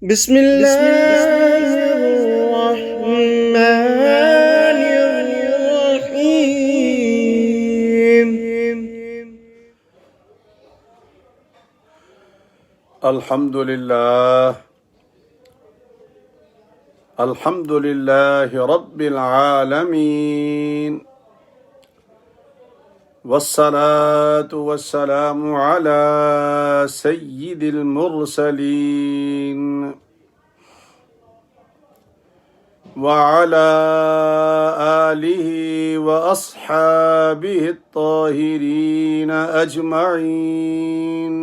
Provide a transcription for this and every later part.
بسم الله الرحمن الرحيم. الحمد لله رب العالمين، والصلاة والسلام على سيد المرسلين وعلى آله وأصحابه الطاهرين أجمعين.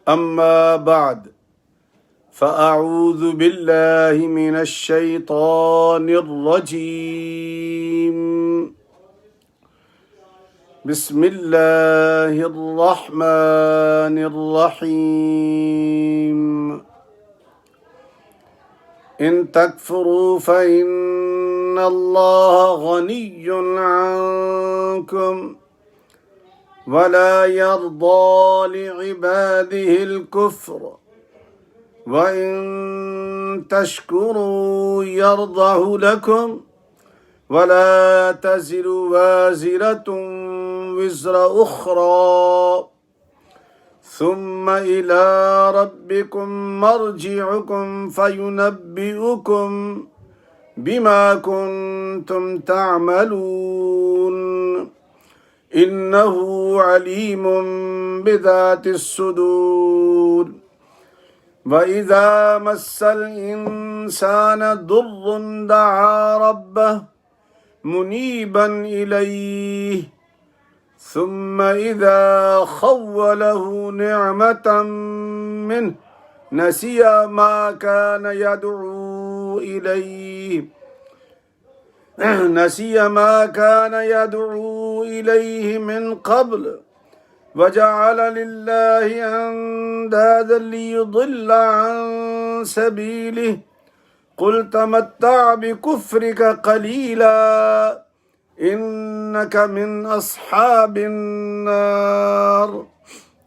أما بعد، فأعوذ بالله من الشيطان الرجيم. بسم الله الرحمن الرحيم. إن تكفروا فإن الله غني عنكم ولا يرضى لعباده الكفر وإن تشكروا يرضه لكم ولا تزر وازرة وزر أخرى ثم إلى ربكم مرجعكم فينبئكم بما كنتم تعملون إنه عليم بذات الصدور. وإذا مس الإنسان ضر دعا ربه منيبا إليه ثم إذا خوله نعمة منه نسي ما كان يدعو إليه من قبل وجعل لله أندادا ليضل عن سبيله قل تمتع بكفرك قليلا إنك من أصحاب النار.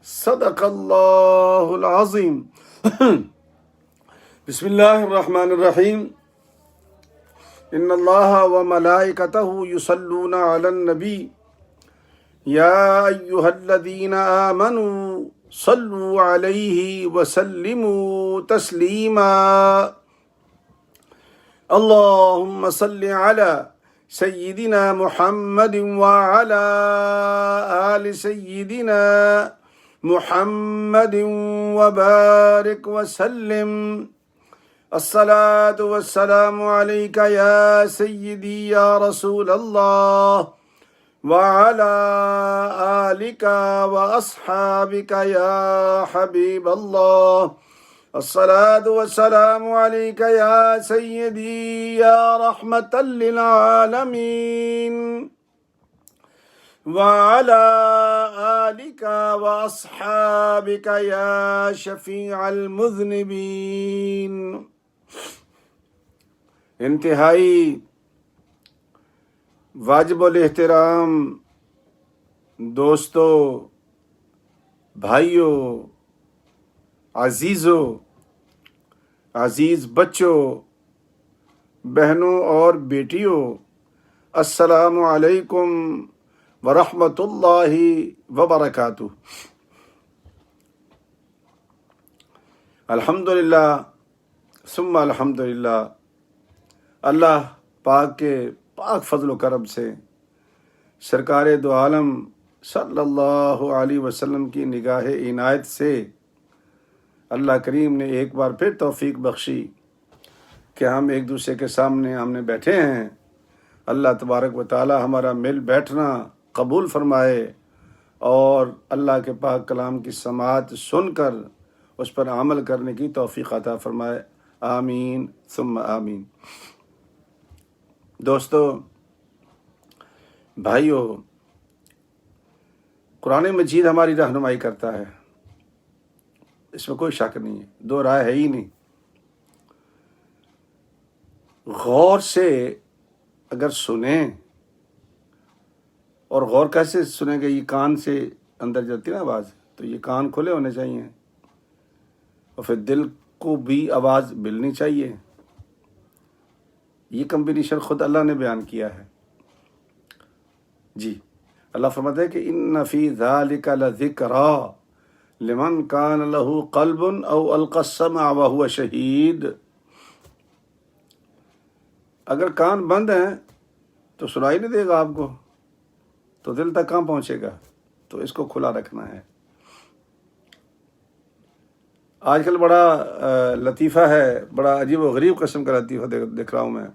صدق الله العظيم. بسم الله الرحمن الرحيم. إن الله وملائكته يصلون على النبي يا أيها الذين آمنوا صلوا عليه وسلموا تسليما. اللهم صل على سيدنا محمد وعلى آل سيدنا محمد وبارك وسلم. الصلاة والسلام عليك يا سيدي يا رسول الله وعلى آلك وأصحابك يا حبيب الله. الصلاة والسلام عليك يا سيدي يا رحمة للعالمين وعلى آلك وأصحابك يا شفيع المذنبين. انتہائی واجب الاحترام دوستوں، بھائیوں، عزیزوں، عزیز بچوں، بہنوں اور بیٹیوں، السلام علیکم ورحمۃ اللہ وبرکاتہ. الحمدللہ ثم الحمدللہ. اللہ پاک کے پاک فضل و کرم سے سرکار دو عالم صلی اللہ علیہ وسلم کی نگاہ عنایت سے اللہ کریم نے ایک بار پھر توفیق بخشی کہ ہم ایک دوسرے کے سامنے آمنے بیٹھے ہیں. اللہ تبارک و تعالی ہمارا مل بیٹھنا قبول فرمائے اور اللہ کے پاک کلام کی سماعت سن کر اس پر عمل کرنے کی توفیق عطا فرمائے. آمین ثم آمین. دوستو، بھائیو، قرآن مجید ہماری رہنمائی کرتا ہے، اس میں کوئی شک نہیں ہے، دو رائے ہے ہی نہیں. غور سے اگر سنیں، اور غور کیسے سنیں گے؟ یہ کان سے اندر جاتی نا آواز، تو یہ کان کھلے ہونے چاہیے اور پھر دل کو بھی آواز ملنی چاہیے. یہ کمبینیشن خود اللہ نے بیان کیا ہے. جی اللہ فرماتا ہے کہ ان فی ذالک لذکری لمن کان لہ قلب او القی السمع وہو شہید. اگر کان بند ہیں تو سنائی نہیں دے گا آپ کو، تو دل تک کہاں پہنچے گا؟ تو اس کو کھلا رکھنا ہے. آج کل بڑا لطیفہ ہے، بڑا عجیب و غریب قسم کا لطیفہ دیکھ رہا ہوں میں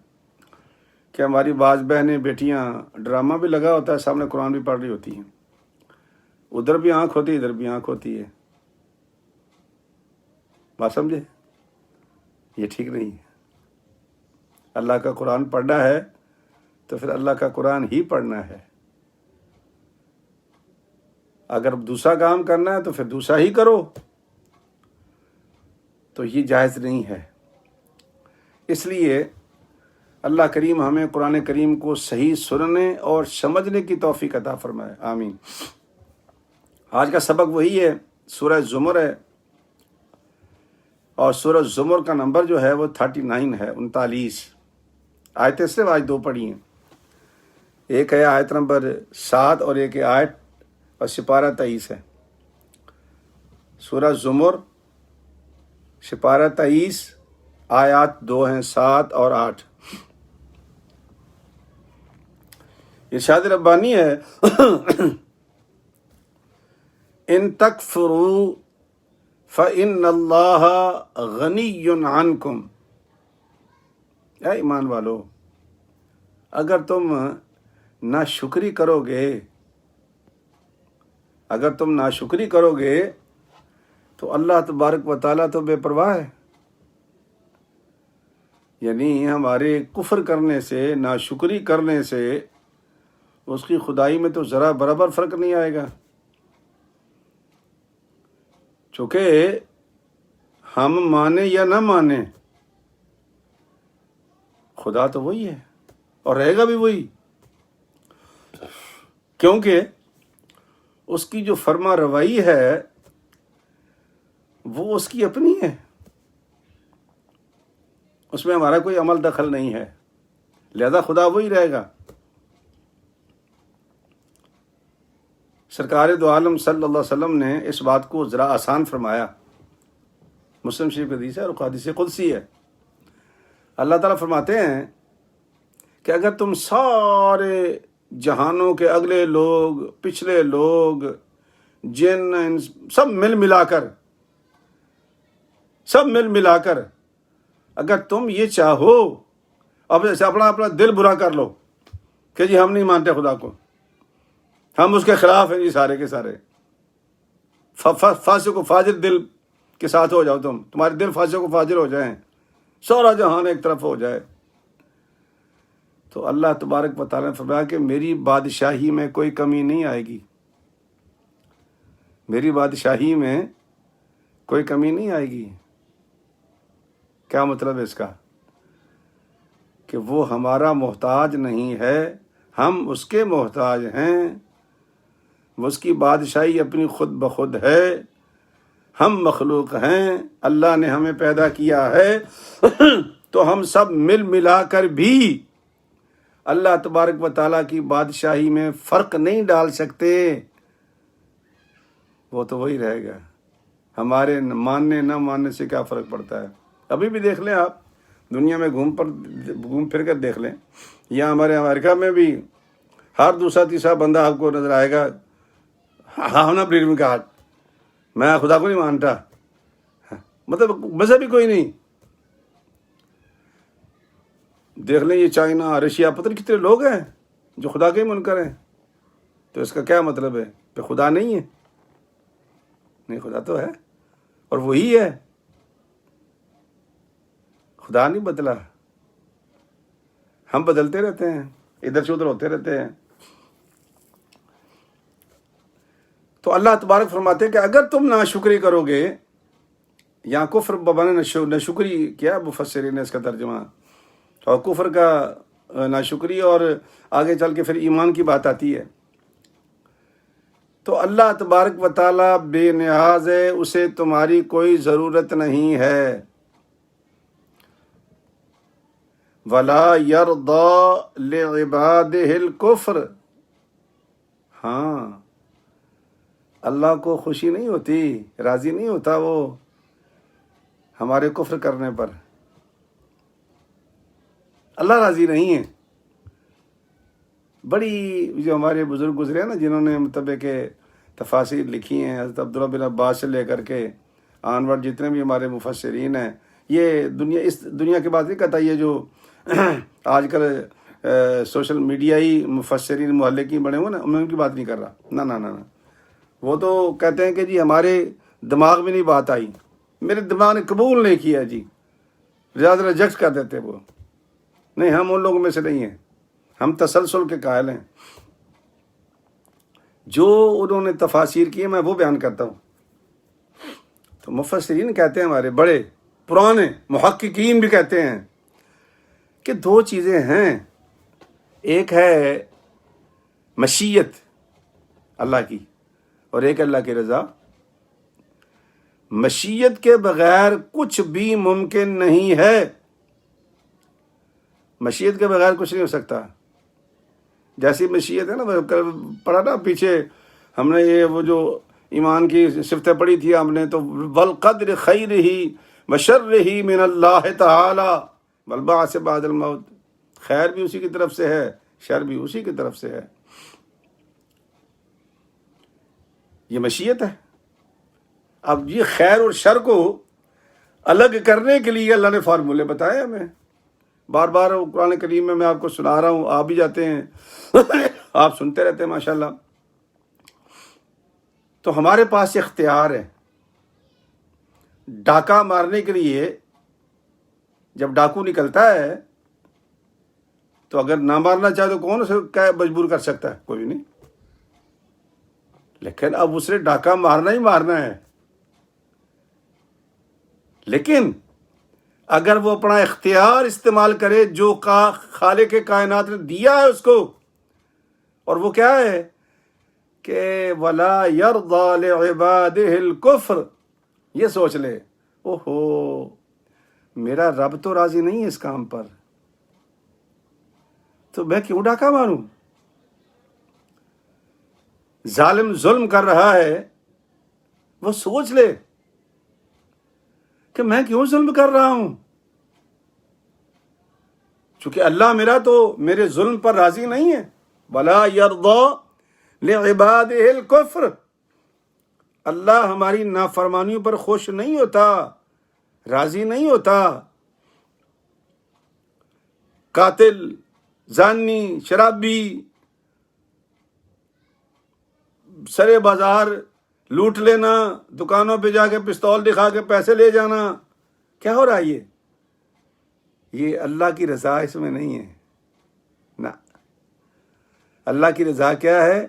کہ ہماری بعض بہنیں بیٹیاں ڈرامہ بھی لگا ہوتا ہے، سامنے قرآن بھی پڑھ رہی ہوتی ہیں، ادھر بھی آنکھ ہوتی ہے ادھر بھی آنکھ ہوتی ہے. بات سمجھے؟ یہ ٹھیک نہیں ہے. اللہ کا قرآن پڑھنا ہے تو پھر اللہ کا قرآن ہی پڑھنا ہے. اگر دوسرا کام کرنا ہے تو پھر دوسرا ہی کرو. تو یہ جائز نہیں ہے. اس لیے اللہ کریم ہمیں قرآن کریم کو صحیح سننے اور سمجھنے کی توفیق عطا فرمائے. آمین. آج کا سبق وہی ہے، سورہ زمر ہے، اور سورہ زمر کا نمبر جو ہے وہ 39 ہے، 39 آیتیں صرف آج 2 پڑھی ہیں. ایک ہے آیت نمبر 7 اور ایک ہے آیت اور سپارہ 23 ہے. سورہ زمر سپارہ 23 آیات 2 ہیں، 7 اور 8. ارشاد ربانی ہے ان تکفروا فإن اللہ غنی عنکم. اے ایمان والو، اگر تم ناشکری کرو گے، اگر تم ناشکری کرو گے تو اللہ تبارک و تعالیٰ تو بے پرواہ ہے. یعنی ہمارے کفر کرنے سے، ناشکری کرنے سے اس کی خدائی میں تو ذرا برابر فرق نہیں آئے گا. چونکہ ہم مانے یا نہ مانے، خدا تو وہی ہے اور رہے گا بھی وہی، کیونکہ اس کی جو فرما روائی ہے وہ اس کی اپنی ہے، اس میں ہمارا کوئی عمل دخل نہیں ہے، لہذا خدا وہی رہے گا. سرکار دو عالم صلی اللہ علیہ وسلم نے اس بات کو ذرا آسان فرمایا. مسلم شریف کی حدیث ہے اور حدیث قدسی ہے. اللہ تعالیٰ فرماتے ہیں کہ اگر تم سارے جہانوں کے اگلے لوگ، پچھلے لوگ، جن، سب مل ملا کر اگر تم یہ چاہو، اب جیسے اپنا دل برا کر لو کہ جی ہم نہیں مانتے خدا کو، ہم اس کے خلاف ہیں جی سارے کے سارے، فاسق و فاجر دل کے ساتھ ہو جاؤ، تمہارے دل فاسق و فاجر ہو جائیں، سارا جہان ایک طرف ہو جائے، تو اللہ تبارک و تعالیٰ نے فرمایا کہ میری بادشاہی میں کوئی کمی نہیں آئے گی، میری بادشاہی میں کوئی کمی نہیں آئے گی. کیا مطلب ہے اس کا؟ کہ وہ ہمارا محتاج نہیں ہے، ہم اس کے محتاج ہیں. وہ اس کی بادشاہی اپنی خود بخود ہے، ہم مخلوق ہیں، اللہ نے ہمیں پیدا کیا ہے تو ہم سب ملا کر بھی اللہ تبارک و تعالیٰ کی بادشاہی میں فرق نہیں ڈال سکتے. وہ تو وہی رہے گا. ہمارے ماننے نہ ماننے سے کیا فرق پڑتا ہے؟ ابھی بھی دیکھ لیں آپ، دنیا میں گھوم پھر کر دیکھ لیں، یا ہمارے امریکہ میں بھی ہر دوسرا تیسرا بندہ آپ کو نظر آئے گا ہاں نا بریڈ میں کہا میں خدا کو نہیں مانتا، مطلب مذہب ہی کوئی نہیں. دیکھ لیں یہ چائنا، رشیا، پتہ نہیں کتنے لوگ ہیں جو خدا کے ہی منکر ہیں. تو اس کا کیا مطلب ہے کہ خدا نہیں ہے؟ نہیں، خدا تو ہے اور وہی ہے، خدا نہیں بدلا. ہم بدلتے رہتے ہیں، ادھر سے ادھر ہوتے رہتے ہیں. تو اللہ تبارک فرماتے ہیں کہ اگر تم ناشکری کرو گے، یہاں کفر بمانے ناشکری کیا مفسرین نے اس کا ترجمہ، اور کفر کا ناشکری، اور آگے چل کے پھر ایمان کی بات آتی ہے. تو اللہ تبارک و تعالیٰ بے نیاز ہے، اسے تمہاری کوئی ضرورت نہیں ہے۔ وَلَا يَرْضَى لِعِبَادِهِ الْكُفْرَ، ہاں اللہ کو خوشی نہیں ہوتی، راضی نہیں ہوتا وہ ہمارے کفر کرنے پر، اللہ راضی نہیں ہے۔ بڑی جو ہمارے بزرگ گزرے ہیں نا، جنہوں نے مطلب کہ تفاسیر لکھی ہیں، حضرت عبداللہ بن عباس سے لے کر کے آنورڈ جتنے بھی ہمارے مفسرین ہیں، یہ اس دنیا کے بات نہیں کہتا، یہ جو آج کل سوشل میڈیائی مفسرین محلقین بنے ہوئے نا، میں ان کی بات نہیں کر رہا، نہ نہ نہ، وہ تو کہتے ہیں کہ جی ہمارے دماغ میں نہیں بات آئی، میرے دماغ نے قبول نہیں کیا، جی زیادہ ریجیکٹ کر دیتے وہ، نہیں ہم ان لوگوں میں سے نہیں ہیں، ہم تسلسل کے قائل ہیں۔ جو انہوں نے تفاسیر کی میں وہ بیان کرتا ہوں۔ تو مفسرین کہتے ہیں، ہمارے بڑے پرانے محققین بھی کہتے ہیں کہ دو چیزیں ہیں، ایک ہے مشیت اللہ کی اور ایک اللہ کی رضا۔ مشیت کے بغیر کچھ بھی ممکن نہیں ہے، مشیت کے بغیر کچھ نہیں ہو سکتا۔ جیسی مشیت ہے نا، پڑھا نا پیچھے ہم نے، یہ وہ جو ایمان کی صفتیں پڑھی تھی ہم نے، تو والقدر خیرہ وشرہ من اللہ تعالی والبعث بعد الموت، خیر بھی اسی کی طرف سے ہے، شر بھی اسی کی طرف سے ہے، یہ مشیت ہے۔ اب یہ خیر اور شر کو الگ کرنے کے لیے اللہ نے فارمولے بتائے ہمیں، بار بار قرآن کریم میں آپ کو سنا رہا ہوں، آپ بھی جاتے ہیں آپ سنتے رہتے ہیں ماشاءاللہ۔ تو ہمارے پاس اختیار ہے، ڈاکہ مارنے کے لیے جب ڈاکو نکلتا ہے تو اگر نہ مارنا چاہے تو کون اسے مجبور کر سکتا ہے؟ کوئی نہیں، لیکن اب اسے ڈاکہ مارنا ہی مارنا ہے۔ لیکن اگر وہ اپنا اختیار استعمال کرے جو خالق کائنات نے دیا ہے اس کو، اور وہ کیا ہے کہ وَلَا يَرْضَى لِعِبَادِهِ الْكُفْرَ، یہ سوچ لے، اوہو میرا رب تو راضی نہیں ہے اس کام پر، تو میں کیوں ڈاکہ ماروں؟ ظالم ظلم کر رہا ہے، وہ سوچ لے کہ میں کیوں ظلم کر رہا ہوں، چونکہ اللہ میرا تو میرے ظلم پر راضی نہیں ہے۔ وَلَا يَرْضَى لِعِبَادِهِ الْكُفْرَ، اللہ ہماری نافرمانیوں پر خوش نہیں ہوتا، راضی نہیں ہوتا۔ قاتل، زانی، شرابی، سرے بازار لوٹ لینا، دکانوں پہ جا کے پستول دکھا کے پیسے لے جانا، کیا ہو رہا ہے؟ یہ اللہ کی رضا اس میں نہیں ہے، نہ۔ اللہ کی رضا کیا ہے؟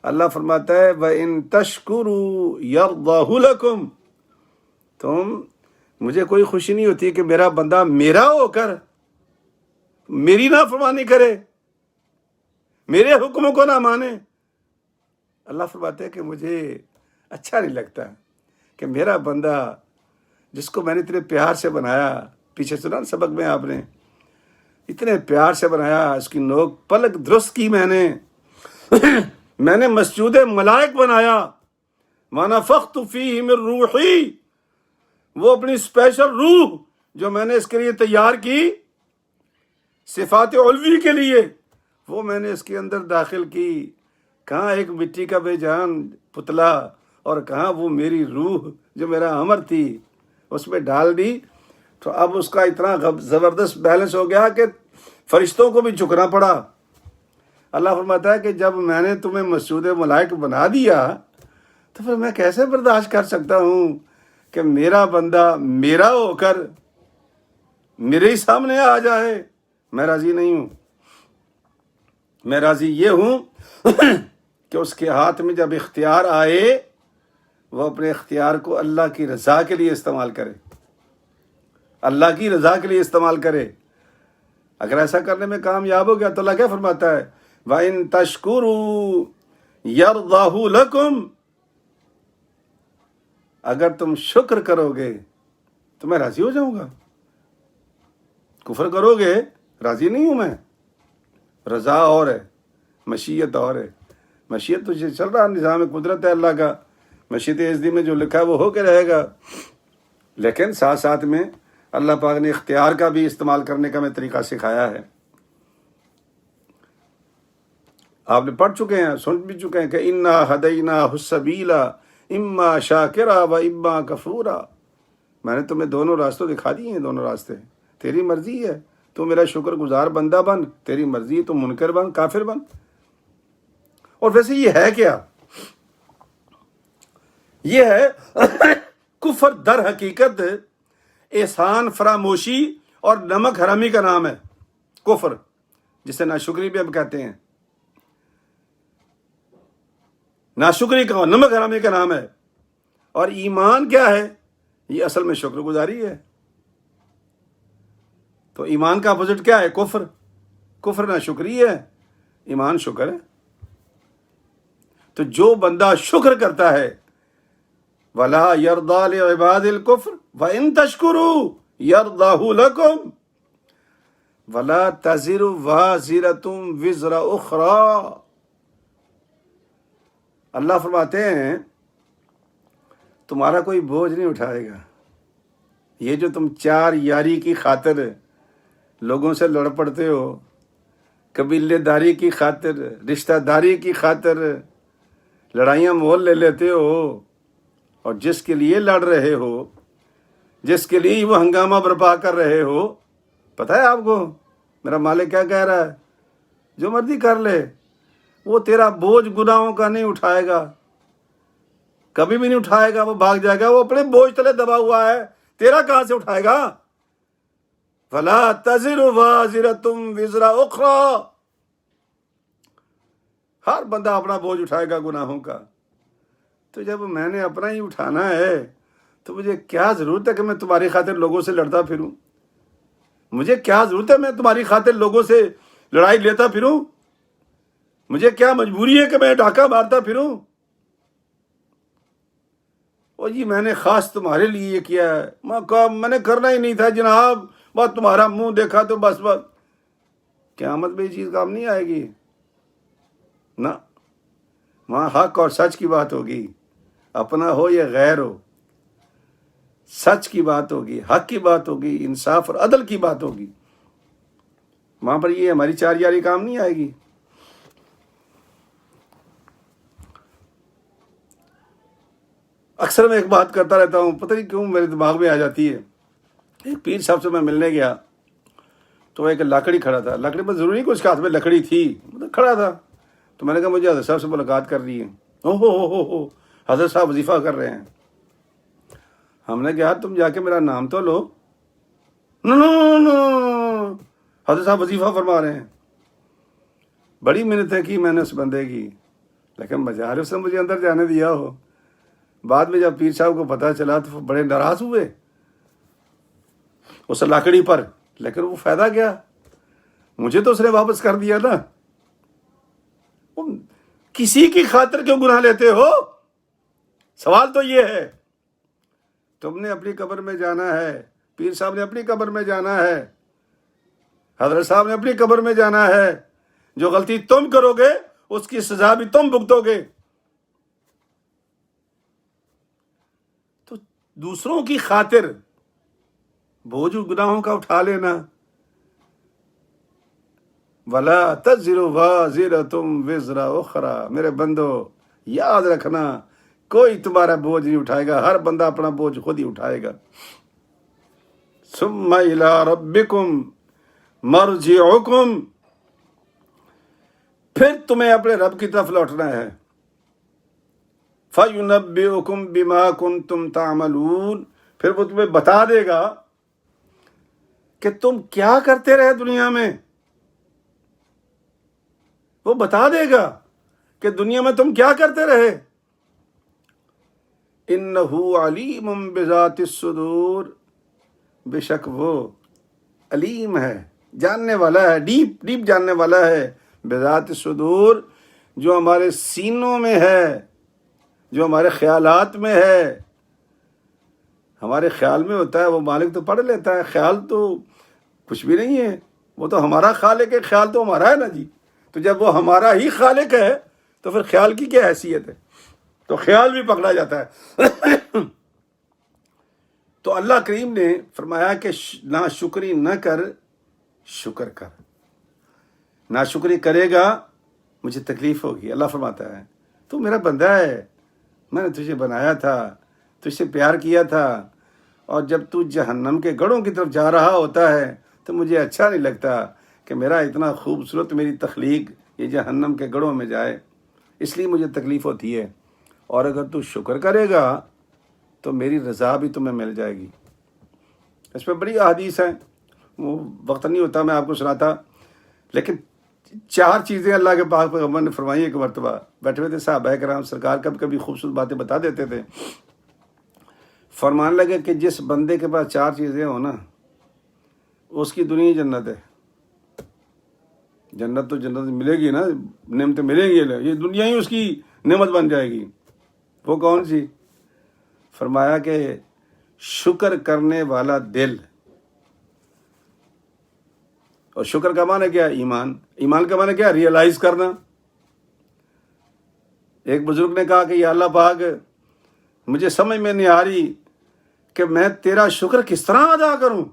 اللہ فرماتا ہے وَإِن تَشْكُرُوا يَرْضَهُ لَكُمْ، تم مجھے کوئی خوشی نہیں ہوتی کہ میرا بندہ میرا ہو کر میری نافرمانی کرے، میرے حکموں کو نہ مانے۔ اللہ فرماتا ہے کہ مجھے اچھا نہیں لگتا کہ میرا بندہ جس کو میں نے اتنے پیار سے بنایا، پیچھے سنا سبق میں آپ نے، اتنے پیار سے بنایا، اس کی نوک پلک درست کی میں نے مسجود ملائک بنایا، وَنَفَخْتُ فِيهِ مِن رُوحِي، وہ اپنی اسپیشل روح جو میں نے اس کے لیے تیار کی صفات علوی کے لیے، وہ میں نے اس کے اندر داخل کی۔ کہاں ایک مٹی کا بے جان پتلا، اور کہاں وہ میری روح جو میرا امر تھی اس میں ڈال دی، تو اب اس کا اتنا زبردست بیلنس ہو گیا کہ فرشتوں کو بھی جھکنا پڑا۔ اللہ فرماتا ہے کہ جب میں نے تمہیں مسجود ملائک بنا دیا تو پھر میں کیسے برداشت کر سکتا ہوں کہ میرا بندہ میرا ہو کر میرے ہی سامنے آ جائے؟ میں راضی نہیں ہوں۔ میں راضی یہ ہوں کہ اس کے ہاتھ میں جب اختیار آئے وہ اپنے اختیار کو اللہ کی رضا کے لیے استعمال کرے، اللہ کی رضا کے لیے استعمال کرے۔ اگر ایسا کرنے میں کامیاب ہو گیا تو اللہ کیا فرماتا ہے وَإِن تَشْكُرُوا یرضاہ لکم، اگر تم شکر کرو گے تو میں راضی ہو جاؤں گا. کفر کرو گے راضی نہیں ہوں میں. رضا اور ہے، مشیت اور ہے. مشیت تو چل رہا نظام قدرت ہے اللہ کا، مشیت ازلی میں جو لکھا ہے وہ ہو کے رہے گا، لیکن ساتھ ساتھ میں اللہ پاک نے اختیار کا بھی استعمال کرنے کا میں طریقہ سکھایا ہے. آپ نے پڑھ چکے ہیں، سن بھی چکے ہیں کہ انا ہدیناہ السبیل اما شاکرا و اما کفورا. میں نے تمہیں دونوں راستوں دکھا دیے ہیں، دونوں راستے تیری مرضی ہے. تو میرا شکر گزار بندہ بن، تیری مرضی ہے تو منکر بن، کافر بن. اور ویسے یہ ہے کیا؟ یہ ہے کفر در حقیقت احسان فراموشی اور نمک حرامی کا نام ہے. کفر جسے ناشکری بھی اب کہتے ہیں، ناشکری کا نمک حرامی کا نام ہے. اور ایمان کیا ہے؟ یہ اصل میں شکر گزاری ہے. تو ایمان کا اپوزٹ کیا ہے؟ کفر. کفر ناشکری ہے، ایمان شکر ہے. تو جو بندہ شکر کرتا ہے وَلَا يَرْضَى لِعِبَادِ الْكُفْرِ وَإِن تَشْكُرُوا يَرْضَهُ لَكُمْ وَلَا تَزِرُ وَازِرَةٌ وِزْرَ أُخْرَى. اللہ فرماتے ہیں تمہارا کوئی بوجھ نہیں اٹھائے گا. یہ جو تم چار یاری کی خاطر لوگوں سے لڑ پڑتے ہو، قبیلے داری کی خاطر، رشتہ داری کی خاطر لڑائیاں مول لے لیتے ہو، اور جس کے لیے لڑ رہے ہو، جس کے لیے وہ ہنگامہ برپا کر رہے ہو، پتہ ہے آپ کو میرا مالک کیا کہہ رہا ہے؟ جو مرضی کر لے، وہ تیرا بوجھ گناہوں کا نہیں اٹھائے گا، کبھی بھی نہیں اٹھائے گا. وہ بھاگ جائے گا، وہ اپنے بوجھ تلے دبا ہوا ہے، تیرا کہاں سے اٹھائے گا؟ فَلَا تَزِرُ وَازِرَةٌ وِزْرَ أُخْرَى. ہر بندہ اپنا بوجھ اٹھائے گا گناہوں کا. تو جب میں نے اپنا ہی اٹھانا ہے تو مجھے کیا ضرورت ہے کہ میں تمہاری خاطر لوگوں سے لڑتا پھروں؟ مجھے کیا ضرورت ہے میں تمہاری خاطر لوگوں سے لڑائی لیتا پھروں؟ مجھے کیا مجبوری ہے کہ میں ڈاکہ مارتا پھروں؟ اور جی میں نے خاص تمہارے لیے یہ کیا ہے. میں نے کرنا ہی نہیں تھا جناب، بس تمہارا منہ دیکھا تو بس. قیامت میں یہ چیز کام نہیں آئے گی نہ. وہاں حق اور سچ کی بات ہوگی، اپنا ہو یا غیر ہو، سچ کی بات ہوگی، حق کی بات ہوگی، انصاف اور عدل کی بات ہوگی. وہاں پر یہ ہماری چار یاری کام نہیں آئے گی. اکثر میں ایک بات کرتا رہتا ہوں، پتہ نہیں کیوں میرے دماغ میں آ جاتی ہے. ایک پیر صاحب سے میں ملنے گیا تو ایک لکڑی کھڑا تھا. لکڑی پر ضروری کہ اس کے ہاتھ میں لکڑی تھی، مطلب کھڑا تھا. تو میں نے کہا مجھے حضرت صاحب سے ملاقات کرنی ہے. ہو حضرت صاحب وظیفہ کر رہے ہیں. ہم نے کہا تم جا کے میرا نام تو لو. نو حضرت صاحب وظیفہ فرما رہے ہیں. بڑی محنتیں کی میں نے اس بندے کی، لیکن بجائے اس نے مجھے اندر جانے دیا ہو. بعد میں جب پیر صاحب کو پتہ چلا تو بڑے ناراض ہوئے اس لاکڑی پر. لیکن وہ فائدہ کیا، مجھے تو اس نے واپس کر دیا نا. کسی کی خاطر کیوں گناہ لیتے ہو؟ سوال تو یہ ہے. تم نے اپنی قبر میں جانا ہے، پیر صاحب نے اپنی قبر میں جانا ہے، حضرت صاحب نے اپنی قبر میں جانا ہے. جو غلطی تم کرو گے اس کی سزا بھی تم بھگتو گے. تو دوسروں کی خاطر بوجھ گناہوں کا اٹھا لینا. وَلَا تَزِرُ وَازِرَةٌ وِزْرَ أُخْرَى. میرے بندو یاد رکھنا، کوئی تمہارا بوجھ نہیں اٹھائے گا، ہر بندہ اپنا بوجھ خود ہی اٹھائے گا. ثُمَّ إِلَىٰ رَبِّكُمْ مَرْجِعُكُمْ. پھر تمہیں اپنے رب کی طرف لوٹنا ہے. فَيُنَبِّئُكُمْ بِمَا كُنْتُمْ تَعْمَلُونَ. پھر وہ تمہیں بتا دے گا کہ تم کیا کرتے رہے دنیا میں. وہ بتا دے گا کہ دنیا میں تم کیا کرتے رہے. اِنَّهُ عَلِيمٌ بِذَاتِ الصُّدُورِ. بے شک وہ علیم ہے، جاننے والا ہے، ڈیپ جاننے والا ہے. بذات الصدور، جو ہمارے سینوں میں ہے، جو ہمارے خیالات میں ہے. ہمارے خیال میں ہوتا ہے، وہ مالک تو پڑھ لیتا ہے. خیال تو کچھ بھی نہیں ہے، وہ تو ہمارا خالق ہے. خیال تو ہمارا ہے نا جی. تو جب وہ ہمارا ہی خالق ہے تو پھر خیال کی کیا حیثیت ہے؟ تو خیال بھی پکڑا جاتا ہے. تو اللہ کریم نے فرمایا کہ ناشکری نہ کر، شکر کر. ناشکری کرے گا مجھے تکلیف ہوگی. اللہ فرماتا ہے تو میرا بندہ ہے، میں نے تجھے بنایا تھا، تجھ سے پیار کیا تھا، اور جب تو جہنم کے گڑھوں کی طرف جا رہا ہوتا ہے تو مجھے اچھا نہیں لگتا کہ میرا اتنا خوبصورت میری تخلیق یہ جہنم کے گڑھوں میں جائے، اس لیے مجھے تکلیف ہوتی ہے. اور اگر تو شکر کرے گا تو میری رضا بھی تمہیں مل جائے گی. اس پہ بڑی احادیث ہیں، وہ وقت نہیں ہوتا میں آپ کو سناتا، لیکن 4 چیزیں اللہ کے پاک پیغمبر نے فرمائی. ایک مرتبہ بیٹھے ہوئے تھے صحابہ کرام، سرکار کبھی کبھی خوبصورت باتیں بتا دیتے تھے. فرمان لگے کہ جس بندے کے پاس 4 چیزیں ہوں نا، اس کی دنیا جنت ہے. جنت تو جنت ملے گی نا، نعمتیں ملیں گی، یہ دنیا ہی اس کی نعمت بن جائے گی. وہ کون سی؟ فرمایا کہ شکر کرنے والا دل. اور شکر کا معنی کیا؟ ایمان. ایمان کا معنی کیا؟ ریئلائز کرنا. ایک بزرگ نے کہا کہ یا اللہ پاک، مجھے سمجھ میں نہیں آ رہی کہ میں تیرا شکر کس طرح ادا کروں،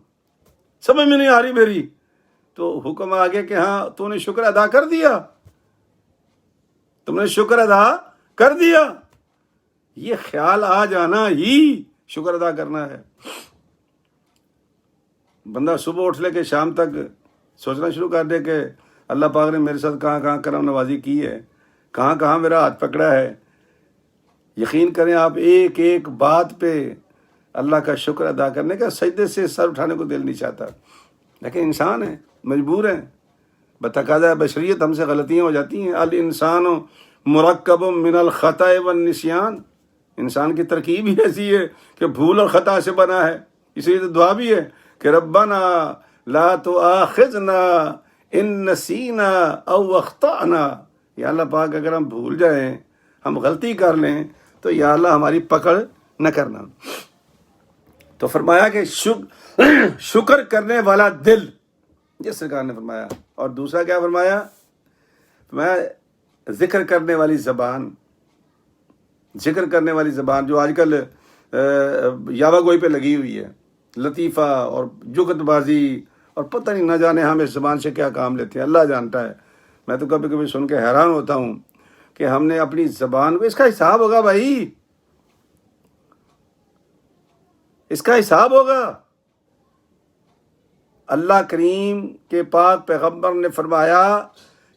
سمجھ میں نہیں آ رہی میری. تو حکم آ گیا کہ ہاں تو نے شکر ادا کر دیا، تم نے شکر ادا کر دیا. یہ خیال آ جانا ہی شکر ادا کرنا ہے. بندہ صبح اٹھ لے کے شام تک سوچنا شروع کر دے کہ اللہ پاک نے میرے ساتھ کہاں کہاں کرم نوازی کی ہے، کہاں کہاں میرا ہاتھ پکڑا ہے. یقین کریں آپ، ایک ایک بات پہ اللہ کا شکر ادا کرنے کا، سجدے سے سر اٹھانے کو دل نہیں چاہتا. لیکن انسان ہے، مجبور ہیں، بتقاضۂ بشریت ہم سے غلطیاں ہو جاتی ہیں. الانسان مرکب من الخطا والنسیان. انسان کی ترکیب ہی ایسی ہے کہ بھول اور خطا سے بنا ہے. اس لیے تو دعا بھی ہے کہ ربنا لا تؤاخذنا ان نسینا او اخطأنا. یا اللہ پاک اگر ہم بھول جائیں، ہم غلطی کر لیں تو یا اللہ ہماری پکڑ نہ کرنا. تو فرمایا کہ شکر کرنے والا دل، یہ سرکار نے فرمایا. اور دوسرا کیا فرمایا؟ ذکر کرنے والی زبان. ذکر کرنے والی زبان جو آج کل یاوا گوئی پہ لگی ہوئی ہے، لطیفہ اور جگت بازی، اور پتہ نہیں نہ جانے ہم اس زبان سے کیا کام لیتے ہیں، اللہ جانتا ہے. میں تو کبھی کبھی سن کے حیران ہوتا ہوں کہ ہم نے اپنی زبان کو، اس کا حساب ہوگا بھائی، اس کا حساب ہوگا. اللہ کریم کے پاک پیغمبر نے فرمایا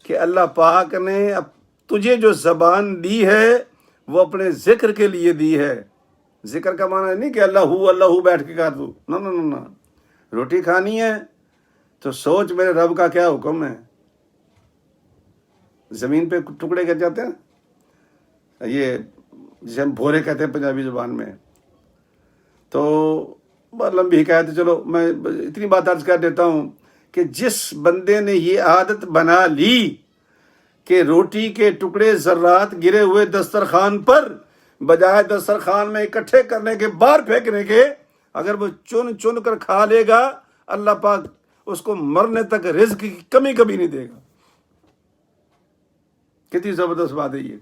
کہ اللہ پاک نے تجھے جو زبان دی ہے وہ اپنے ذکر کے لیے دی ہے. ذکر کا معنی نہیں کہ اللہ ہو بیٹھ کے کہا تو نہ. روٹی کھانی ہے تو سوچ میرے رب کا کیا حکم ہے. زمین پہ ٹکڑے گر جاتے ہیں، یہ جسے ہم بھورے کہتے ہیں پنجابی زبان میں. تو بہت لمبی حکایت ہے، چلو میں اتنی بات عرض کر دیتا ہوں کہ جس بندے نے یہ عادت بنا لی کہ روٹی کے ٹکڑے ذرات گرے ہوئے دسترخوان پر، بجائے دسترخوان میں اکٹھے کرنے کے، باہر پھینکنے کے، اگر وہ چن چن کر کھا لے گا، اللہ پاک اس کو مرنے تک رزق کی کمی کبھی نہیں دے گا. کتنی زبردست بات ہے یہ.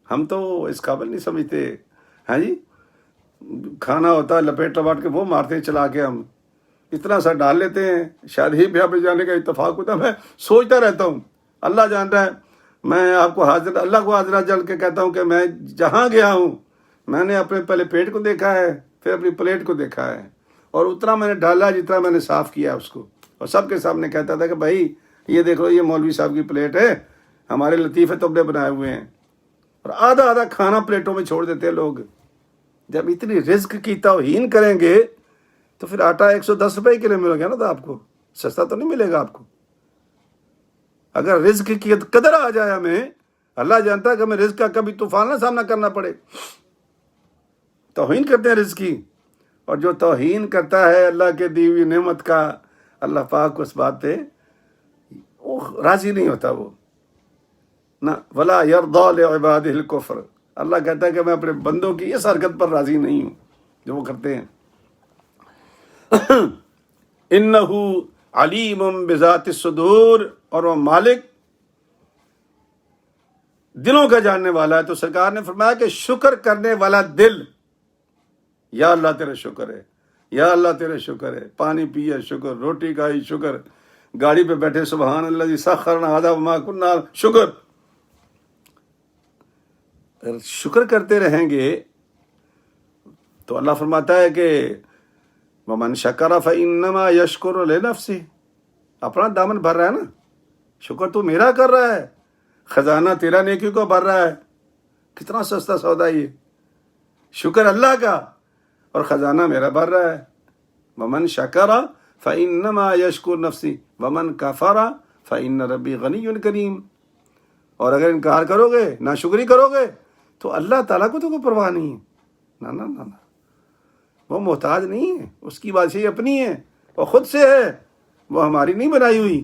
ہم تو اس قابل نہیں سمجھتے. ہاں جی، کھانا ہوتا ہے لپیٹ لپاٹ کے وہ مارتے ہیں چلا کے، ہم اتنا سا ڈال لیتے ہیں. شادی بیاہ پہ جانے کا اتفاق ہوتا ہے، میں سوچتا رہتا ہوں، اللہ جانتا ہے، میں آپ کو اللہ کو حاضرہ جل کے کہتا ہوں کہ میں جہاں گیا ہوں، میں نے اپنے پہلے پیٹ کو دیکھا ہے، پھر اپنی پلیٹ کو دیکھا ہے، اور اتنا میں نے ڈالا جتنا میں نے صاف کیا اس کو. اور سب کے سامنے کہتا تھا کہ بھائی یہ دیکھ لو، یہ مولوی صاحب کی پلیٹ ہے، ہمارے لطیفے تبلے بنائے ہوئے ہیں. اور آدھا آدھا کھانا پلیٹوں میں چھوڑ دیتے ہیں لوگ. جب اتنی رزق کی توہین کریں گے تو پھر آٹا 110 روپے کے لیے ملے گا نا، تو آپ کو سستا تو نہیں ملے گا آپ کو. اگر رزق کی قدر آ جائے ہمیں، اللہ جانتا ہے کہ ہمیں رزق کا کبھی طوفان نہ سامنا کرنا پڑے. توہین کرتے ہیں رزق کی، اور جو توہین کرتا ہے اللہ کے دی ہوئی نعمت کا، اللہ پاک اس بات پہ راضی نہیں ہوتا. وہ نہ ولا یرضا لعبادہ الکفر، اللہ کہتا ہے کہ میں اپنے بندوں کی اس حرکت پر راضی نہیں ہوں جو وہ کرتے ہیں۔ انہ علیم بذات الصدور، اور وہ مالک دلوں کا جاننے والا ہے۔ تو سرکار نے فرمایا کہ شکر کرنے والا دل، یا اللہ تیرا شکر ہے، یا اللہ تیرا شکر ہے، پانی پیا شکر، روٹی کھائی شکر، گاڑی پہ بیٹھے سبحان الذی سخرنا ھذا وما کنا، شکر۔ اگر شکر کرتے رہیں گے تو اللہ فرماتا ہے کہ ومن شکر فانما یشکر لنفسہ، اپنا دامن بھر رہا ہے نا، شکر تو میرا کر رہا ہے، خزانہ تیرا نیکیوں کو بھر رہا ہے۔ کتنا سستا سودا یہ، شکر اللہ کا اور خزانہ میرا بھر رہا ہے۔ ومن شکر فانما یشکر نفسی ومن کفر فان ربی غنی کریم، اور اگر انکار کرو گے، ناشکری کرو گے، تو اللہ تعالیٰ کو تو کوئی پرواہ نہیں ہے، نہ نہ نہ نہ، وہ محتاج نہیں ہے، اس کی بادشاہی اپنی ہے، وہ خود سے ہے، وہ ہماری نہیں بنائی ہوئی۔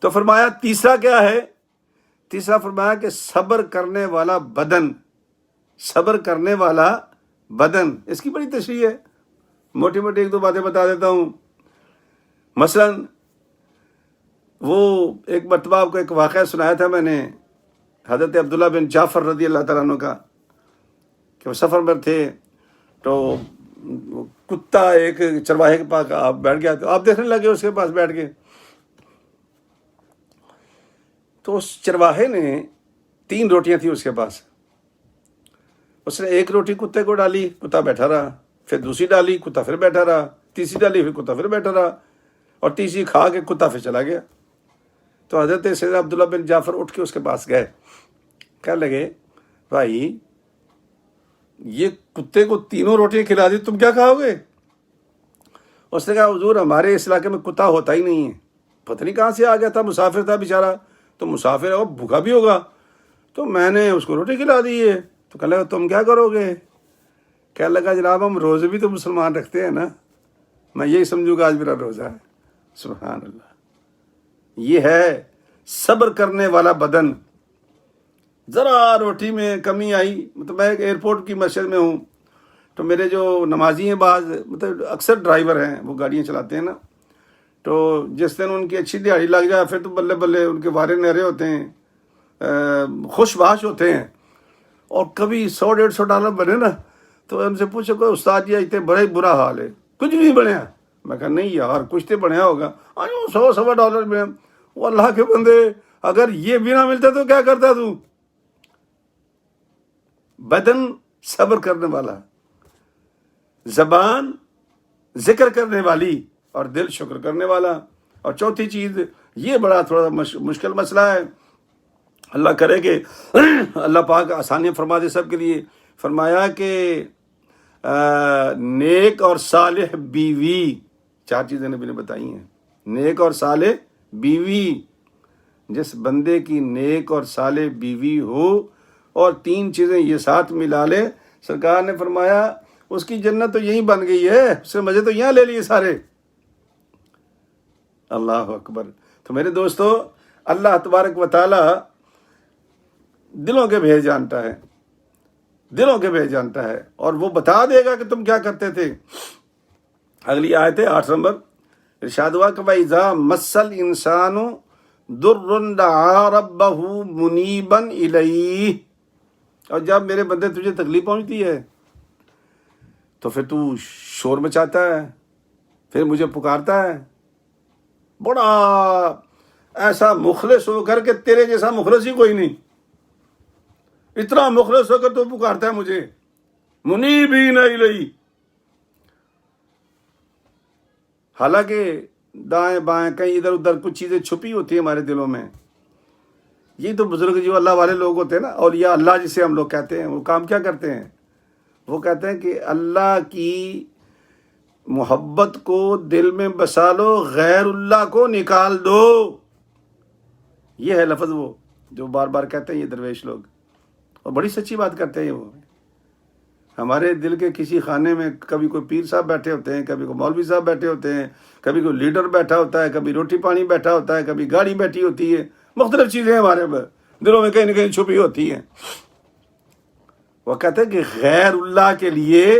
تو فرمایا تیسرا کیا ہے؟ تیسرا فرمایا کہ صبر کرنے والا بدن، صبر کرنے والا بدن، اس کی بڑی تشریح ہے، موٹی موٹی ایک دو باتیں بتا دیتا ہوں۔ مثلا وہ ایک مرتبہ آپ کو ایک واقعہ سنایا تھا میں نے حضرت عبداللہ بن جعفر رضی اللہ تعالیٰ عنہ کا، کہ وہ سفر میں تھے تو کتا ایک چرواہے کے پاس آپ بیٹھ گیا، تو آپ دیکھنے لگے اس کے پاس بیٹھ کے، تو اس چرواہے نے 3 روٹیاں تھیں اس کے پاس، اس نے ایک روٹی کتے کو ڈالی، کتا بیٹھا رہا، پھر دوسری ڈالی، کتا پھر بیٹھا رہا، تیسری ڈالی، پھر کتا پھر بیٹھا رہا، اور تیسری کھا کے کتا پھر چلا گیا۔ تو حضرت سیدنا عبداللہ بن جعفر اٹھ کے اس کے پاس گئے، کہنے لگے بھائی یہ کتے کو 3 روٹیاں کھلا دی، تم کیا کھاؤ گے؟ اس نے کہا حضور ہمارے اس علاقے میں کتا ہوتا ہی نہیں ہے، پتہ نہیں کہاں سے آ گیا تھا، مسافر تھا بیچارہ، تو مسافر ہے وہ بھوکا بھی ہوگا، تو میں نے اس کو روٹی کھلا دی ہے۔ تو کہنے لگا تم کیا کرو گے؟ کہنے لگا جناب ہم روزے بھی تو مسلمان رکھتے ہیں نا، میں یہی سمجھوں گا آج میرا روزہ ہے۔ سبحان اللہ، یہ ہے صبر کرنے والا بدن۔ ذرا روٹی میں کمی آئی، مطلب میں ایک ایئرپورٹ کی مسجد میں ہوں، تو میرے جو نمازی ہیں بعض، مطلب اکثر ڈرائیور ہیں، وہ گاڑیاں چلاتے ہیں نا، تو جس دن ان کی اچھی دیہڑی لگ جائے پھر تو بلے بلے ان کے وارے نہرے ہوتے ہیں، خوش باش ہوتے ہیں، اور کبھی $100-150 بنے نا، تو ان سے پوچھو کہ استاد جی اتنے بڑا ہی برا حال ہے، کچھ نہیں بنیا۔ میں کہا نہیں یار کچھ تو بنیا ہوگا، $100-125 میں، وہ اللہ کے بندے اگر یہ بھی نہ ملتا تو کیا کرتا تو؟ بدن صبر کرنے والا، زبان ذکر کرنے والی، اور دل شکر کرنے والا۔ اور چوتھی چیز، یہ بڑا تھوڑا مشکل مسئلہ ہے، اللہ کرے کہ اللہ پاک آسانیاں فرما دے سب کے لیے۔ فرمایا کہ نیک اور صالح بیوی، 4 چیزیں نبی نے بتائی ہیں، نیک اور صالح بیوی، جس بندے کی نیک اور صالح بیوی ہو اور 3 چیزیں یہ ساتھ ملا لے، سرکار نے فرمایا اس کی جنت تو یہیں بن گئی ہے، اس سے مزے تو یہاں لے لیے سارے۔ اللہ اکبر۔ تو میرے دوستو، اللہ تبارک و تعالی دلوں کے بھیج جانتا ہے، دلوں کے بھیج جانتا ہے، اور وہ بتا دے گا کہ تم کیا کرتے تھے۔ اگلی آیت ہے 8 نمبر، ارشاد ہوا کہ وَإِذَا مَسَّ الْإِنسَانُ ضُرٌّ دَعَا رَبَّهُ مُنِيبًا إِلَيْهِ، اور جب میرے بندے تجھے تکلیف پہنچتی ہے تو پھر تو شور مچاتا ہے، پھر مجھے پکارتا ہے، بڑا ایسا مخلص ہو کر کہ تیرے جیسا مخلص ہی کوئی نہیں، اتنا مخلص ہو کر تو پکارتا ہے مجھے، منیبین الیہ۔ حالانکہ دائیں بائیں کہیں ادھر ادھر کچھ چیزیں چھپی ہوتی ہیں ہمارے دلوں میں، یہ تو بزرگ جو اللہ والے لوگ ہوتے ہیں نا، اولیاء اللہ جسے ہم لوگ کہتے ہیں، وہ کام کیا کرتے ہیں؟ وہ کہتے ہیں کہ اللہ کی محبت کو دل میں بسا لو، غیر اللہ کو نکال دو۔ یہ ہے لفظ وہ جو بار بار کہتے ہیں یہ درویش لوگ، اور بڑی سچی بات کرتے ہیں وہ۔ ہمارے دل کے کسی خانے میں کبھی کوئی پیر صاحب بیٹھے ہوتے ہیں، کبھی کوئی مولوی صاحب بیٹھے ہوتے ہیں، کبھی کوئی لیڈر بیٹھا ہوتا ہے، کبھی روٹی پانی بیٹھا ہوتا ہے، کبھی گاڑی بیٹھی ہوتی ہے، مختلف چیزیں ہمارے دلوں میں کہیں نہ کہیں چھپی ہوتی ہیں. وہ کہتے ہیں کہ غیر اللہ کے لیے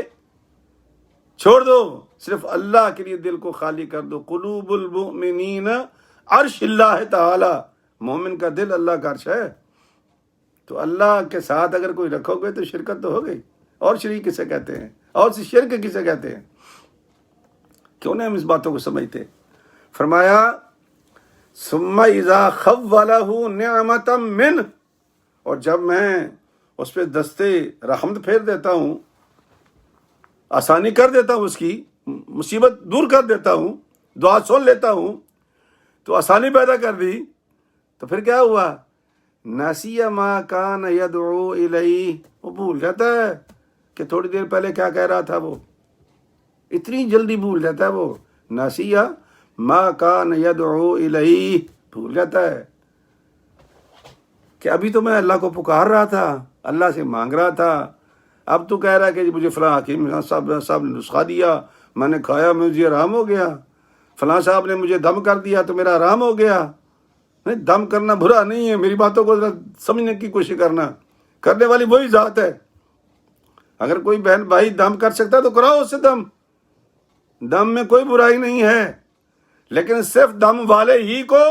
چھوڑ دو، صرف اللہ کے لیے دل کو خالی کر دو. قلوب المؤمنین عرش اللہ تعالی، مومن کا دل اللہ کا عرش ہے. تو اللہ کے ساتھ اگر کوئی رکھو گے تو شرکت تو ہو گئی. اور شریک کسے کہتے ہیں؟ اور شرک کسے کہتے ہیں؟ کیوں نہیں ہم اس باتوں کو سمجھتے؟ فرمایا ثم اذا خولہ نعمتا من، اور جب میں اس پہ دستے رحمت پھیر دیتا ہوں، آسانی کر دیتا ہوں، اس کی مصیبت دور کر دیتا ہوں، دعا سن لیتا ہوں، تو آسانی پیدا کر دی، تو پھر کیا ہوا؟ نسی ما کان یدعو الیہ، وہ بھول جاتا ہے کہ تھوڑی دیر پہلے کیا کہہ رہا تھا. وہ اتنی جلدی بھول جاتا ہے. وہ نسی ما کان یدعو الیہ، بھول جاتا ہے کہ ابھی تو میں اللہ کو پکار رہا تھا، اللہ سے مانگ رہا تھا. اب تو کہہ رہا ہے کہ مجھے فلاں حکیم صاحب نے نسخہ دیا، میں نے کھایا، مجھے آرام ہو گیا. فلاں صاحب نے مجھے دم کر دیا تو میرا آرام ہو گیا. نہیں، دم کرنا برا نہیں ہے، میری باتوں کو ذرا سمجھنے کی کوشش کرنا. کرنے والی وہی ذات ہے. اگر کوئی بہن بھائی دم کر سکتا ہے تو کراؤ اس سے دم. دم میں کوئی برائی نہیں ہے، لیکن صرف دم والے ہی کو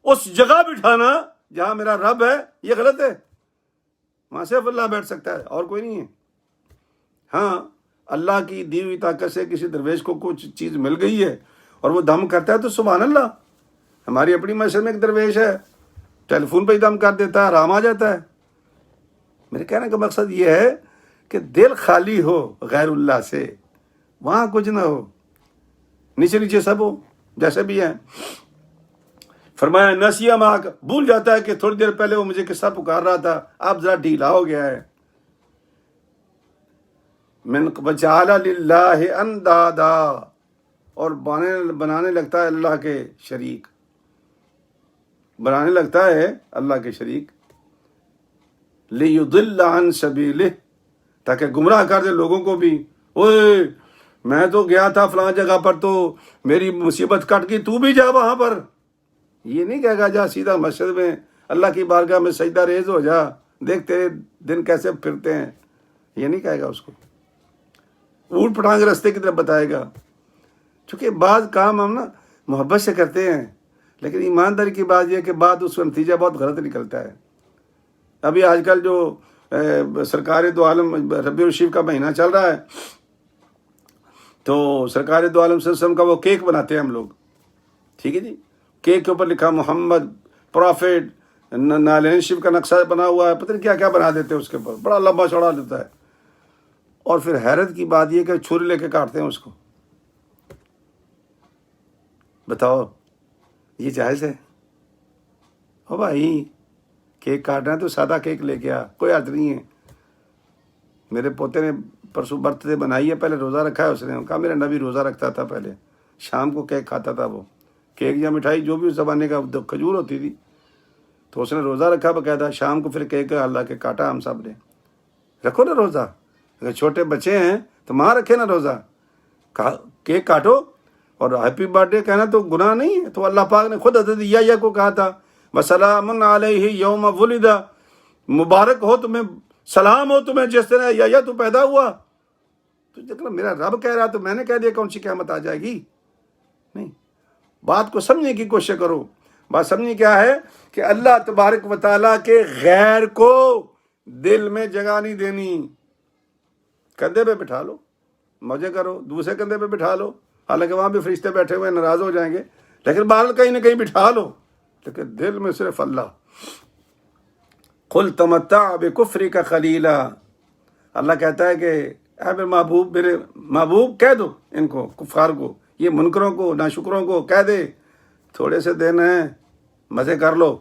اس جگہ بٹھانا جہاں میرا رب ہے، یہ غلط ہے. وہاں صرف اللہ بیٹھ سکتا ہے اور کوئی نہیں ہے. ہاں، اللہ کی دی ہوئی طاقت سے کسی درویش کو کچھ چیز مل گئی ہے اور وہ دم کرتا ہے تو سبحان اللہ. ہماری اپنی مسجد میں ایک درویش ہے، ٹیلی فون پہ ہی دم کر دیتا ہے، آرام آ جاتا ہے. میرے کہنے کا مقصد یہ ہے کہ دل خالی ہو غیر اللہ سے، وہاں کچھ نہ ہو، نیچے نیچے سب ہو جیسے بھی ہیں. فرمایا نسیہ ما، بھول جاتا ہے کہ تھوڑی دیر پہلے وہ مجھے قصہ پکار رہا تھا، اب ذرا ڈھیلا ہو گیا ہے. من وجعل للہ اندادا، اور بنانے لگتا ہے اللہ کے شریک، بنانے لگتا ہے اللہ کے شریک. لیضل عن سبیلہ، تاکہ گمراہ کر دے لوگوں کو بھی. اوئے میں تو گیا تھا فلاں جگہ پر تو میری مصیبت کٹ گئی، تو بھی جا وہاں پر. یہ نہیں کہے گا جا سیدھا مسجد میں اللہ کی بارگاہ میں سجدہ ریز ہو جا، دیکھ تیرے دن کیسے پھرتے ہیں. یہ نہیں کہے گا اس کو، اونٹ پٹانگ رستے کی طرف بتائے گا. چونکہ بعض کام ہم نا محبت سے کرتے ہیں، لیکن ایمانداری کی بات یہ ہے کہ بعد اس کا نتیجہ بہت غلط نکلتا ہے. ابھی آج کل جو سرکار دو عالم ربیع الشریف کا مہینہ چل رہا ہے، تو سرکار دو عالم صلی اللہ علیہ وسلم کا وہ کیک بناتے ہیں ہم لوگ. ٹھیک ہے جی، کیک کے اوپر لکھا محمد پرافٹ، نالین شریف کا نقشہ بنا ہوا ہے، پتہ نہیں کیا کیا بنا دیتے ہیں اس کے اوپر، بڑا لمبا چوڑا دیتا ہے. اور پھر حیرت کی بات یہ کہ چھری لے کے کاٹتے ہیں اس کو. بتاؤ یہ جائز ہے؟ او بھائی، کیک کاٹنا ہے تو سادہ کیک لے کے آ، کوئی حرج نہیں ہے. میرے پوتے نے پرسوں برتھ ڈے بنائی ہے، پہلے روزہ رکھا ہے اس نے. کہا میرا نبی روزہ رکھتا تھا، پہلے شام کو کیک کھاتا تھا. وہ کیک یا مٹھائی جو بھی اس زمانے کا کھجور ہوتی تھی، تو اس نے روزہ رکھا باقاعدہ. شام کو پھر کیک اللہ کے کاٹا. ہم سب نے رکھو نا روزہ، اگر چھوٹے بچے ہیں تو ماں رکھے نا روزہ، کیک کاٹو. اور ہیپی برتھ ڈے کہنا تو گناہ نہیں ہے. تو اللہ پاک نے خود حضرت یحییٰ کو کہا تھا وسلام علیہ یوم ولد، مبارک ہو تمہیں، سلام ہو تمہیں جس طرح یحییٰ تو پیدا ہوا. تو دیکھنا میرا رب کہہ رہا تو میں نے کہہ دیا کون سی قیامت آ جائے گی؟ نہیں. بات کو سمجھنے کی کوشش کرو. بات سمجھنی کیا ہے کہ اللہ تبارک و تعالیٰ کے غیر کو دل میں جگہ نہیں دینی. کندھے پہ بٹھا لو، مزے کرو، دوسرے کندھے پہ بٹھا لو، حالانکہ وہاں بھی فرشتے بیٹھے ہوئے ناراض ہو جائیں گے، لیکن بہرحال کہیں نہ کہیں بٹھا لو، لیکن دل میں صرف اللہ. قل تمتع بکفرک خلیلا، اللہ کہتا ہے کہ اے میرے محبوب کہہ دو ان کو، کفار کو، یہ منکروں کو، ناشکروں کو کہہ دے تھوڑے سے دن ہیں، مزے کر لو.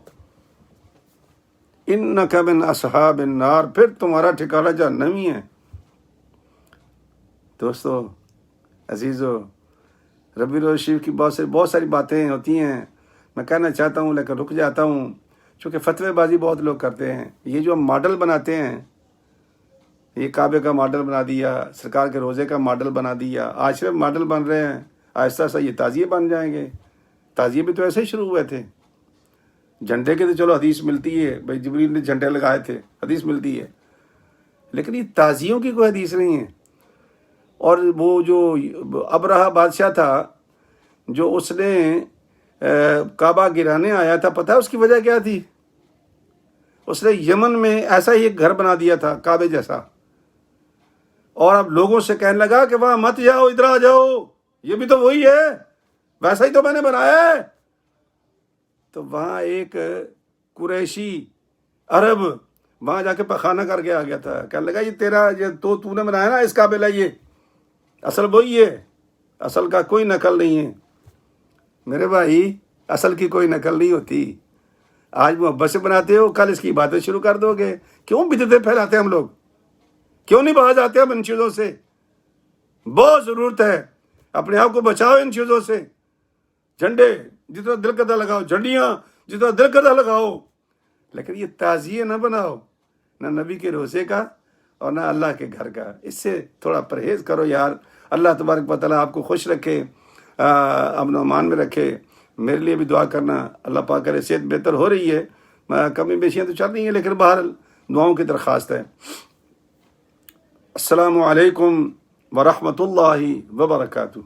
انک من اصحاب النار، پھر تمہارا ٹھکانہ جہنم ہی ہے. دوستو عزیزو، ربیع الشریف کی بہت ساری باتیں ہوتی ہیں، میں کہنا چاہتا ہوں لیکن رک جاتا ہوں، چونکہ فتوے بازی بہت لوگ کرتے ہیں. یہ جو ہم ماڈل بناتے ہیں، یہ کعبے کا ماڈل بنا دیا، سرکار کے روزے کا ماڈل بنا دیا، آج صرف ماڈل بن رہے ہیں، آہستہ آہستہ یہ تعزیے بن جائیں گے. تعزیے بھی تو ایسے ہی شروع ہوئے تھے. جھنڈے کے تو چلو حدیث ملتی ہے، بھائی جبریل نے جھنڈے لگائے تھے، حدیث ملتی ہے، لیکن یہ تعزیوں کی کوئی حدیث نہیں ہے۔ اور وہ جو ابرہہ بادشاہ تھا جو اس نے کعبہ گرانے آیا تھا، پتہ ہے اس کی وجہ کیا تھی؟ اس نے یمن میں ایسا ہی ایک گھر بنا دیا تھا کعبے جیسا، اور اب لوگوں سے کہنے لگا کہ وہاں مت جاؤ، ادھر آ جاؤ، یہ بھی تو وہی ہے، ویسا ہی تو میں نے بنایا ہے۔ تو وہاں ایک قریشی عرب وہاں جا کے پخانہ کر کے آ گیا تھا، کہنے لگا یہ تیرا، یہ تو نے بنایا نا اس قابل ہے، یہ اصل وہی ہے، اصل کا کوئی نقل نہیں ہے۔ میرے بھائی اصل کی کوئی نقل نہیں ہوتی۔ آج محبت سے بناتے ہو، کل اس کی باتیں شروع کر دو گے۔ کیوں بدعتیں پھیلاتے ہیں ہم لوگ؟ کیوں نہیں باز آتے ہم ان چیزوں سے؟ بہت ضرورت ہے، اپنے آپ کو بچاؤ ان چیزوں سے۔ جھنڈے جتنا دل کرتا لگاؤ، جھنڈیاں جتنا دل کرتا لگاؤ، لیکن یہ تعزیے نہ بناؤ، نہ نبی کے روزے کا اور نہ اللہ کے گھر کا۔ اس سے تھوڑا پرہیز کرو یار۔ اللہ تبارک و تعالیٰ آپ کو خوش رکھے، امن و امان میں رکھے۔ میرے لیے بھی دعا کرنا، اللہ پاک کرے صحت بہتر ہو رہی ہے، کمی بیشیاں تو چل رہی ہیں، لیکن بہرحال دعاؤں کی درخواست ہے۔ السلام علیکم ورحمۃ اللہ وبرکاتہ۔